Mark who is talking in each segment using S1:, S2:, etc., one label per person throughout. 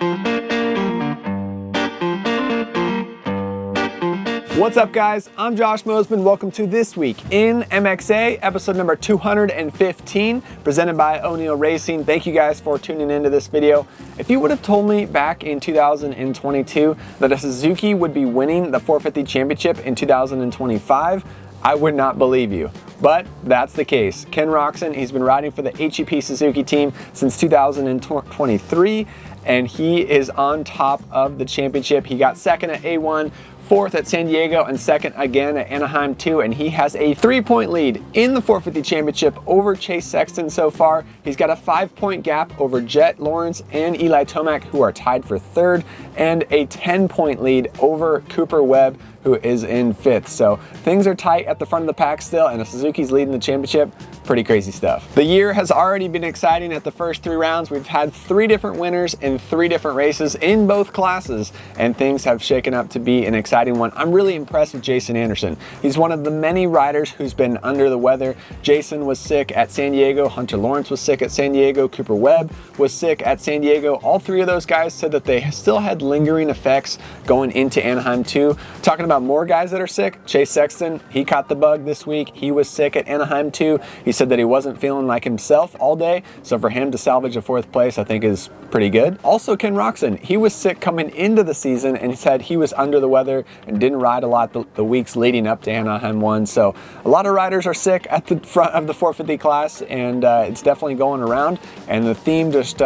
S1: What's up, guys? I'm Josh Mosman. Welcome to This Week in MXA, episode number 215, presented by O'Neill Racing. Thank you guys for tuning into this video. If you would have told me back in 2022 that a Suzuki would be winning the 450 championship in 2025, I would not believe you. But that's the case. Ken Roczen, he's been riding for the HEP Suzuki team since 2023, and he is on top of the championship. He got second at A1, fourth at San Diego, and second again at Anaheim 2, and he has a 3-point lead in the 450 championship over Chase Sexton so far. He's got a 5-point gap over Jett Lawrence and Eli Tomac, who are tied for third, and a 10-point lead over Cooper Webb, who is in fifth. So things are tight at the front of the pack still, and a Suzuki's leading the championship. Pretty crazy stuff. The year has already been exciting at the first 3 rounds. We've had 3 different winners in 3 different races in both classes, and things have shaken up to be an exciting one. I'm really impressed with Jason Anderson. He's one of the many riders who's been under the weather. Jason was sick at San Diego. Hunter Lawrence was sick at San Diego. Cooper Webb was sick at San Diego. All 3 of those guys said that they still had lingering effects going into Anaheim 2. Talking about more guys that are sick, Chase Sexton, he caught the bug this week. He was sick at Anaheim 2. He said that he wasn't feeling like himself all day, so for him to salvage a 4th place, I think is pretty good. Also, Ken Roczen, he was sick coming into the season, and he said he was under the weather and didn't ride a lot the weeks leading up to Anaheim 1. So a lot of riders are sick at the front of the 450 class, and it's definitely going around, and the theme just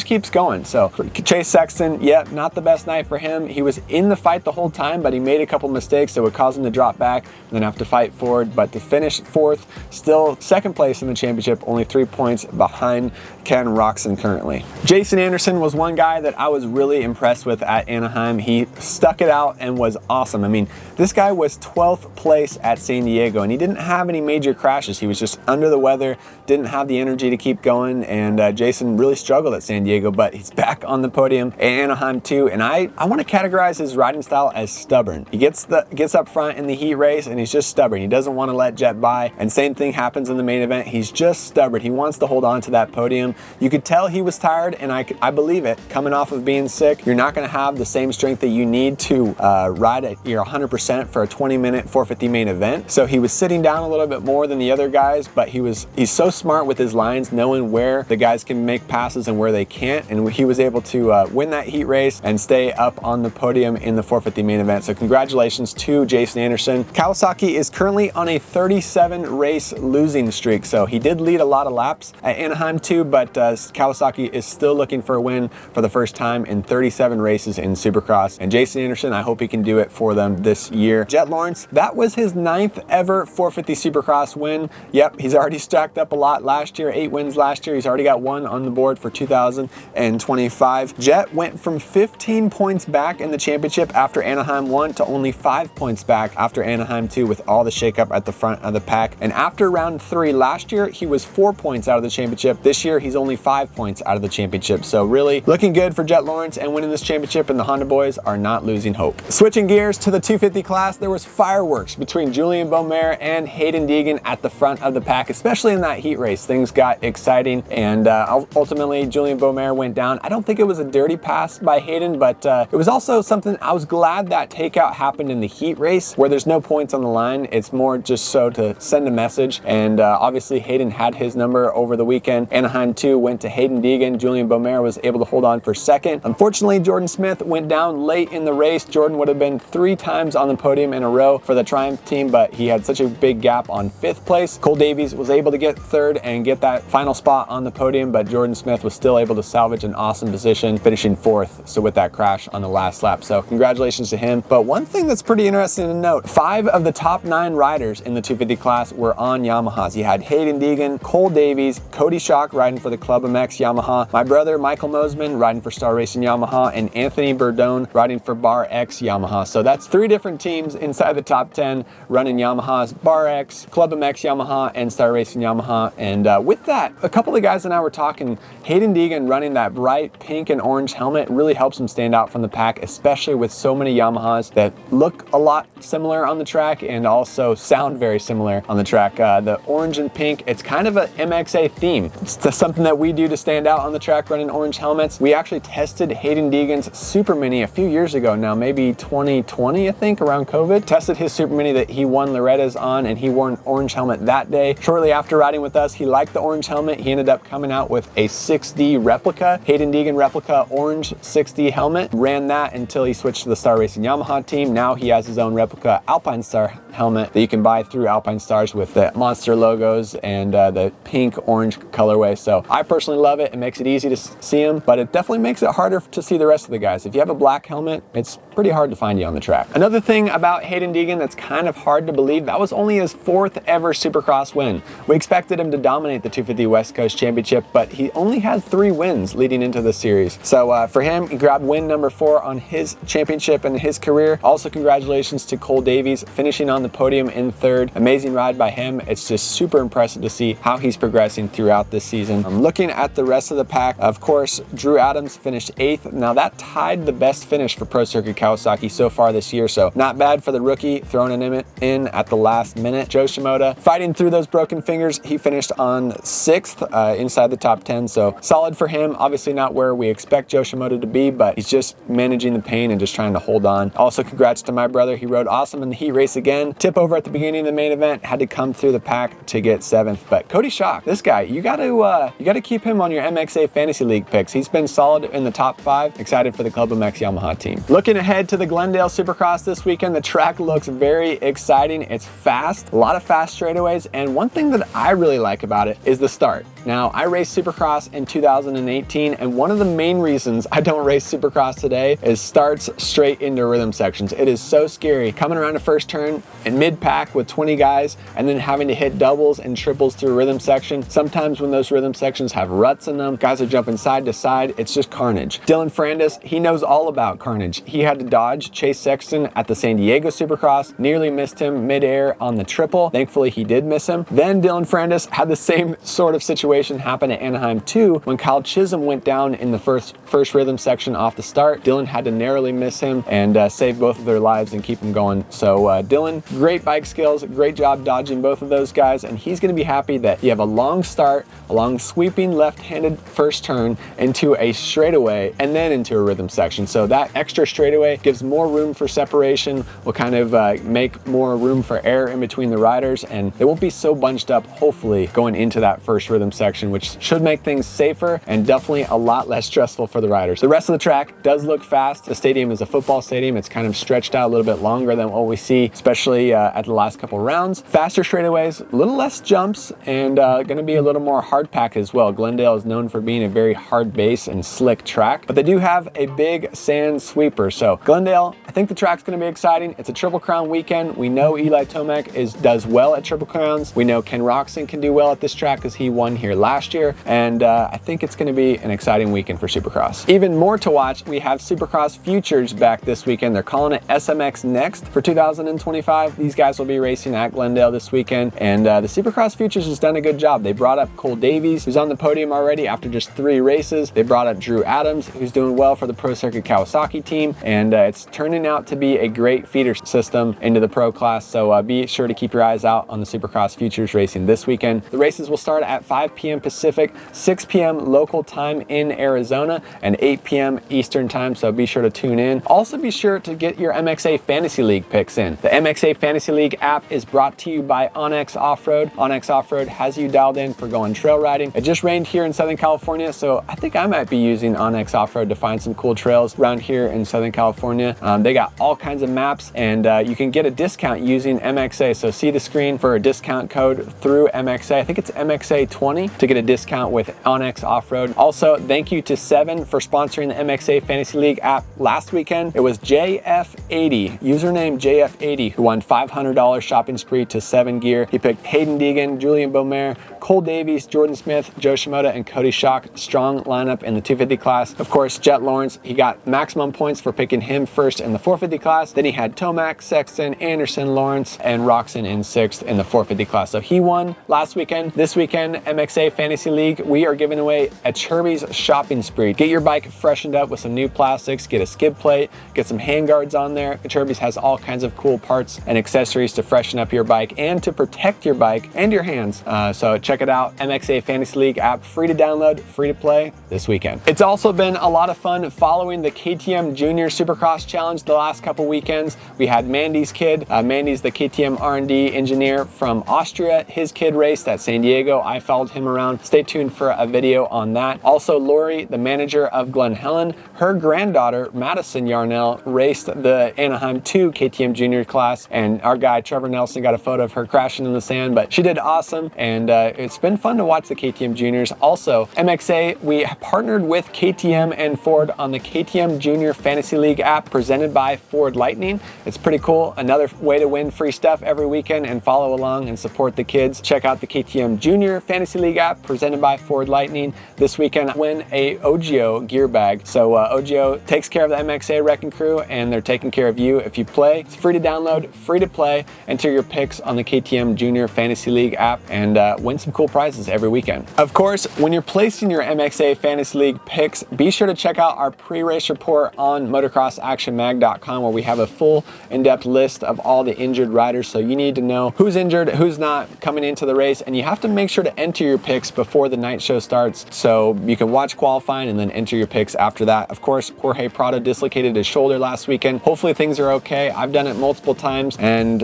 S1: keeps going. So Chase Sexton, yeah, not the best night for him. He was in the fight the whole time, but he made a couple mistakes that would cause him to drop back and then have to fight forward. But to finish 4th, still 2nd place in the championship, only 3 points behind Ken Roczen currently. Jason Anderson was one guy that I was really impressed with at Anaheim. He stuck it out and was awesome. I mean, this guy was 12th place at San Diego, and he didn't have any major crashes. He was just under the weather, didn't have the energy to keep going, and Jason really struggled at San Diego, but he's back on the podium at Anaheim 2, and I want to categorize his riding style as stubborn. He gets up front in the heat race, and he's just stubborn. He doesn't want to let Jett by, and same thing happens in the main event. He's just stubborn. He wants to hold on to that podium. You could tell he was tired, and I believe it. Coming off of being sick, you're not going to have the same strength that you need to ride at your 100% for a 20-minute 450 main event. So he was sitting down a little bit more than the other guys, but he's so smart with his lines, knowing where the guys can make passes and where they can't, and he was able to win that heat race and stay up on the podium in the 450 main event. So congratulations to Jason Anderson. Kawasaki is currently on a 37 race losing streak, so he did lead a lot of laps at Anaheim 2, but Kawasaki is still looking for a win for the first time in 37 races in Supercross, and Jason Anderson, I hope he can do it for them this year. Jett Lawrence, that was his 9th ever 450 Supercross win. Yep, he's already stacked up a lot last year, 8 wins last year. He's already got 1 on the board for 2025. Jett went from 15 points back in the championship after Anaheim 1 to only 5 points back after Anaheim 2 with all the shakeup at the front of the pack. And after round 3 last year, he was 4 points out of the championship. This year, he's only 5 points out of the championship. So really looking good for Jett Lawrence and winning this championship, and the Honda boys are not losing hope. Switching gears to the 250 class, there was fireworks between Julien Beaumer and Hayden Deegan at the front of the pack, especially in that heat race. Things got exciting, and ultimately Julien Beaumer went down. I don't think it was a dirty pass by Hayden, but it was also something, I was glad that takeout happened in the heat race where there's no points on the line. It's more just so to send a message, and obviously Hayden had his number over the weekend. Anaheim 2 went to Hayden Deegan. Julien Beaumer was able to hold on for 2nd. Unfortunately, Jordan Smith went down late in the race. Jordan would have been 3 times on the podium in a row for the Triumph team, but he had such a big gap on 5th place. Cole Davies was able to get 3rd and get that final spot on the podium, but Jordan Smith was still able to salvage an awesome position, finishing 4th, so with that crash on the last lap. So congratulations to him. But one thing that's pretty interesting to note, 5 of the top 9 riders in the 250 class were on Yamahas. You had Hayden Deegan, Cole Davies, Cody Schock riding for the Club MX Yamaha, my brother Michael Mosman riding for Star Racing Yamaha, and Anthony Burdone riding for Bar X Yamaha. So that's 3 different teams inside the top 10 running Yamahas: Bar X, Club MX Yamaha, and Star Racing Yamaha. And with that, a couple of guys and I were talking. Hayden Deegan Deegan running that bright pink and orange helmet really helps him stand out from the pack, especially with so many Yamahas that look a lot similar on the track and also sound very similar on the track. The orange and pink, it's kind of a MXA theme. It's something that we do to stand out on the track running orange helmets. We actually tested Hayden Deegan's Super Mini a few years ago now, maybe 2020, I think, around COVID. Tested his Super Mini that he won Loretta's on, and he wore an orange helmet that day. Shortly after riding with us, he liked the orange helmet. He ended up coming out with a 6D replica, Hayden Deegan replica orange 6D helmet. Ran that until he switched to the Star Racing Yamaha team. Now he has his own replica Alpine Star helmet that you can buy through Alpine Stars with the monster logos and the pink orange colorway. So I personally love it. It makes it easy to see him, but it definitely makes it harder to see the rest of the guys. If you have a black helmet, it's pretty hard to find you on the track. Another thing about Hayden Deegan that's kind of hard to believe, that was only his 4th ever Supercross win. We expected him to dominate the 250 West Coast Championship, but he only had 3 wins leading into the series. So for him, he grabbed win number 4 on his championship in his career. Also, congratulations to Cole Davies, finishing on the podium in 3rd. Amazing ride by him. It's just super impressive to see how he's progressing throughout this season. Looking at the rest of the pack, of course, Drew Adams finished 8th. Now that tied the best finish for Pro Circuit Kawasaki so far this year, so not bad for the rookie, throwing an in at the last minute. Joe Shimoda fighting through those broken fingers. He finished on 6th inside the top 10, so solid for him. Obviously not where we expect Joe Shimoda to be, but he's just managing the pain and just trying to hold on. Also, congrats to my brother. He rode awesome in the heat race again. Tip over at the beginning of the main event, had to come through the pack to get 7th. But Cody Schock, this guy, you got to keep him on your MXA Fantasy League picks. He's been solid in the top 5. Excited for the Club MX Yamaha team. Looking ahead to the Glendale Supercross this weekend, the track looks very exciting. It's fast, a lot of fast straightaways, and one thing that I really like about it is the start. Now, I raced Supercross in 2018, and one of the main reasons I don't race Supercross today is starts straight into rhythm sections. It is so scary coming around a first turn in mid-pack with 20 guys and then having to hit doubles and triples through a rhythm section. Sometimes when those rhythm sections have ruts in them, guys are jumping side to side. It's just carnage. Dylan Ferrandis, he knows all about carnage. He had to dodge Chase Sexton at the San Diego Supercross, nearly missed him midair on the triple. Thankfully, he did miss him. Then Dylan Ferrandis had the same sort of situation happen at Anaheim too, when Kyle Chisholm went down in the first rhythm section off the start. Dylan had to narrowly miss him and save both of their lives and keep them going. So Dylan, great bike skills, great job dodging both of those guys, and he's going to be happy that you have a long start, a long sweeping left-handed first turn into a straightaway and then into a rhythm section. So that extra straightaway gives more room for separation, will kind of make more room for air in between the riders, and they won't be so bunched up, hopefully, going into that first rhythm section, which should make things safer and definitely a lot less stressful for the riders. The rest of the track does look fast. The stadium is a football stadium. It's kind of stretched out a little bit longer than what we see, especially at the last couple rounds. Faster straightaways, a little less jumps, and going to be a little more hard pack as well. Glendale is known for being a very hard base and slick track, but they do have a big sand sweeper. So Glendale, I think the track's going to be exciting. It's a Triple Crown weekend. We know Eli Tomac does well at Triple Crowns. We know Ken Roczen can do well at this track because he won here last year, and I think it's going to be an exciting weekend for Supercross. Even more to watch, we have Supercross Futures back this weekend. They're calling it SMX Next for 2025. These guys will be racing at Glendale this weekend, and the Supercross Futures has done a good job. They brought up Cole Davies, who's on the podium already after just 3 races. They brought up Drew Adams, who's doing well for the Pro Circuit Kawasaki team, and it's turning out to be a great feeder system into the pro class. So be sure to keep your eyes out on the Supercross Futures racing this weekend. The races will start at 5 p.m. Pacific, 6 p.m. local time in Arizona, and 8 p.m. Eastern time, so be sure to tune in. Also be sure to get your MXA Fantasy League picks in. The MXA Fantasy League app is brought to you by Onyx Off-Road. Onyx Off-Road has you dialed in for going trail riding. It just rained here in Southern California, so I think I might be using Onyx Off-Road to find some cool trails around here in Southern California. They got all kinds of maps, and you can get a discount using MXA, so see the screen for a discount code through MXA. I think it's MXA20 to get a discount with Onyx Off-Road. Also, thank you to Seven for sponsoring the MXA Fantasy League app last weekend. It was JF80, username JF80, who won $500 shopping spree to 7 Gear. He picked Hayden Deegan, Julien Beaumer, Cole Davies, Jordan Smith, Joe Shimoda, and Cody Schock. Strong lineup in the 250 class. Of course, Jett Lawrence, he got maximum points for picking him first in the 450 class. Then he had Tomac, Sexton, Anderson, Lawrence, and Roczen in 6th in the 450 class. So he won last weekend. This weekend, MXA MXA Fantasy League, we are giving away a Chirby's shopping spree. Get your bike freshened up with some new plastics, get a skid plate, get some handguards on there. Chirby's has all kinds of cool parts and accessories to freshen up your bike and to protect your bike and your hands. So check it out, MXA Fantasy League app, free to download, free to play this weekend. It's also been a lot of fun following the KTM Junior Supercross Challenge the last couple weekends. We had Mandy's kid. Mandy's the KTM R&D engineer from Austria. His kid raced at San Diego. I followed him around. Stay tuned for a video on that. Also, Lori, the manager of Glen Helen, her granddaughter, Madison Yarnell, raced the Anaheim 2 KTM Junior class, and our guy, Trevor Nelson, got a photo of her crashing in the sand, but she did awesome, and it's been fun to watch the KTM Juniors. Also, MXA, we partnered with KTM and Ford on the KTM Junior Fantasy League app presented by Ford Lightning. It's pretty cool. Another way to win free stuff every weekend and follow along and support the kids. Check out the KTM Junior Fantasy League app presented by Ford Lightning. This weekend, win a OGIO gear bag. So OGIO takes care of the MXA wrecking crew, and they're taking care of you if you play. It's free to download, free to play. Enter your picks on the KTM Junior Fantasy League app and win some cool prizes every weekend. Of course, when you're placing your MXA Fantasy League picks, be sure to check out our pre-race report on motocrossactionmag.com, where we have a full in-depth list of all the injured riders. So you need to know who's injured, who's not coming into the race, and you have to make sure to enter your picks before the night show starts so you can watch qualifying and then enter your picks after that. Of course, Jorge Prado dislocated his shoulder last weekend. Hopefully things are okay. I've done it multiple times, and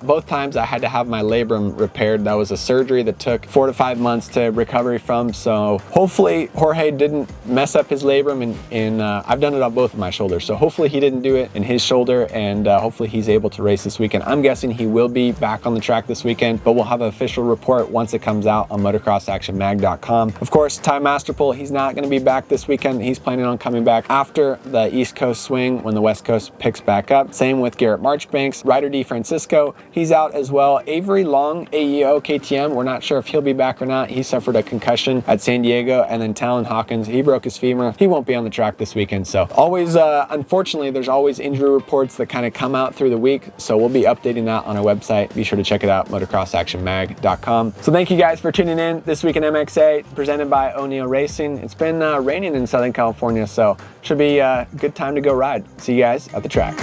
S1: both times I had to have my labrum repaired. That was a surgery that took 4 to 5 months to recovery from. So hopefully Jorge didn't mess up his labrum, and I've done it on both of my shoulders. So hopefully he didn't do it in his shoulder, and hopefully he's able to race this weekend. I'm guessing he will be back on the track this weekend, but we'll have an official report once it comes out on motocrossactionmag.com. Of course, Ty Masterpool, he's not going to be back this weekend. He's planning on coming back after the East Coast swing when the West Coast picks back up. Same with Garrett Marchbanks. Ryder D. Francisco, he's out as well. Avery Long, AEO KTM, we're not sure if he'll be back or not. He suffered a concussion at San Diego. And then Talon Hawkins, he broke his femur. He won't be on the track this weekend. So always, unfortunately, there's always injury reports that kind of come out through the week. So we'll be updating that on our website. Be sure to check it out, motocrossactionmag.com. So thank you guys for tuning in this week in MXA, presented by O'Neill Racing. It's been raining in Southern California, so should be a good time to go ride. See you guys at the track.